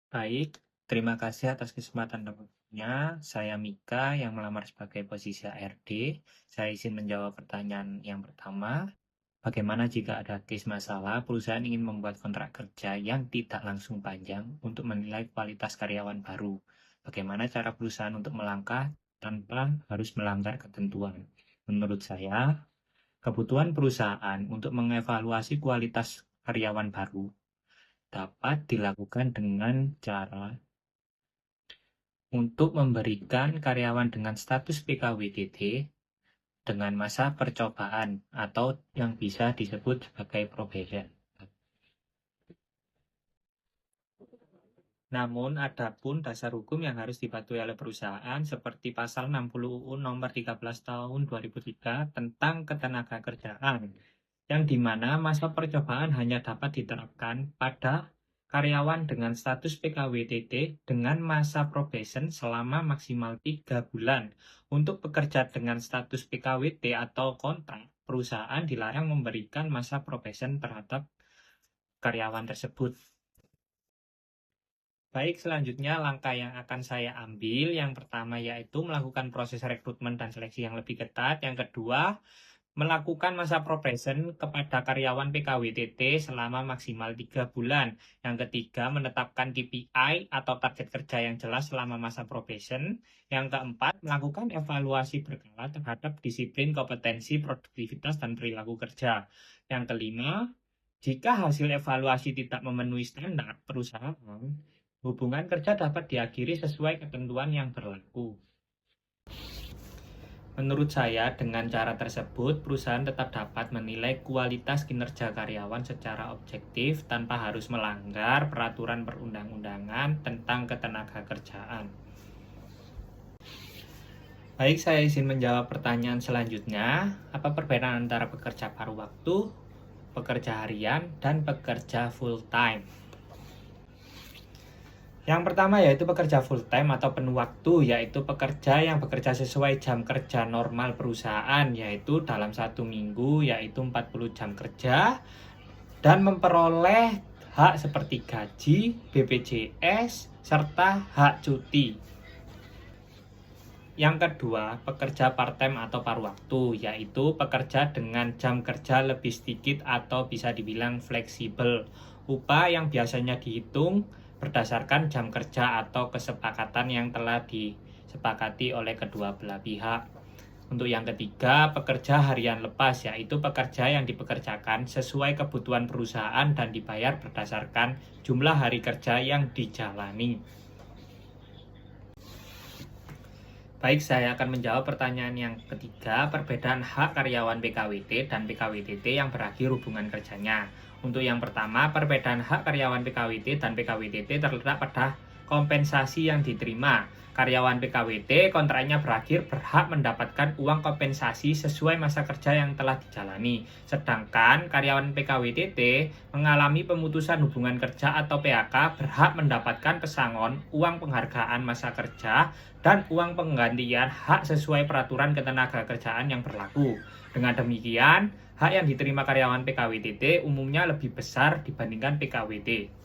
Baik, terima kasih atas kesempatan waktunya. Saya Mika yang melamar sebagai posisi ARD. Saya izin menjawab pertanyaan yang pertama. Bagaimana jika ada case masalah perusahaan ingin membuat kontrak kerja yang tidak langsung panjang untuk menilai kualitas karyawan baru? Bagaimana cara perusahaan untuk melangkah tanpa harus melanggar ketentuan? Menurut saya, kebutuhan perusahaan untuk mengevaluasi kualitas karyawan baru dapat dilakukan dengan cara untuk memberikan karyawan dengan status PKWTT dengan masa percobaan atau yang bisa disebut sebagai probation. Namun, ada pun dasar hukum yang harus dipatuhi oleh perusahaan seperti pasal 60 UU nomor 13 tahun 2003 tentang ketenagakerjaan, yang dimana masa percobaan hanya dapat diterapkan pada karyawan dengan status PKWTT dengan masa probation selama maksimal 3 bulan. Untuk pekerja dengan status PKWT atau kontrak, perusahaan dilarang memberikan masa probation terhadap karyawan tersebut. Baik, selanjutnya langkah yang akan saya ambil, yang pertama yaitu melakukan proses rekrutmen dan seleksi yang lebih ketat. Yang kedua, melakukan masa probation kepada karyawan PKWTT selama maksimal 3 bulan. Yang ketiga, menetapkan KPI atau target kerja yang jelas selama masa probation. Yang keempat, melakukan evaluasi berkala terhadap disiplin, kompetensi, produktivitas, dan perilaku kerja. Yang kelima, jika hasil evaluasi tidak memenuhi standar perusahaan, hubungan kerja dapat diakhiri sesuai ketentuan yang berlaku. Menurut saya, dengan cara tersebut, perusahaan tetap dapat menilai kualitas kinerja karyawan secara objektif tanpa harus melanggar peraturan perundang-undangan tentang ketenagakerjaan. Baik, saya izin menjawab pertanyaan selanjutnya. Apa perbedaan antara pekerja paruh waktu, pekerja harian, dan pekerja full-time? Yang pertama yaitu pekerja full-time atau penuh waktu, yaitu pekerja yang bekerja sesuai jam kerja normal perusahaan, yaitu dalam satu minggu yaitu 40 jam kerja, dan memperoleh hak seperti gaji, BPJS, serta hak cuti. Yang kedua, pekerja part-time atau paruh waktu, yaitu pekerja dengan jam kerja lebih sedikit atau bisa dibilang fleksibel. Upah yang biasanya dihitung berdasarkan jam kerja atau kesepakatan yang telah disepakati oleh kedua belah pihak. Untuk yang ketiga, pekerja harian lepas, yaitu pekerja yang dipekerjakan sesuai kebutuhan perusahaan dan dibayar berdasarkan jumlah hari kerja yang dijalani. Baik, saya akan menjawab pertanyaan yang ketiga, perbedaan hak karyawan PKWT dan PKWTT yang berakhir hubungan kerjanya. Untuk yang pertama, perbedaan hak karyawan PKWT dan PKWTT terletak pada kompensasi yang diterima. Karyawan PKWT kontraknya berakhir berhak mendapatkan uang kompensasi sesuai masa kerja yang telah dijalani. Sedangkan karyawan PKWTT mengalami pemutusan hubungan kerja atau PHK berhak mendapatkan pesangon, uang penghargaan masa kerja, dan uang penggantian hak sesuai peraturan ketenagakerjaan yang berlaku. Dengan demikian, hak yang diterima karyawan PKWTT umumnya lebih besar dibandingkan PKWT.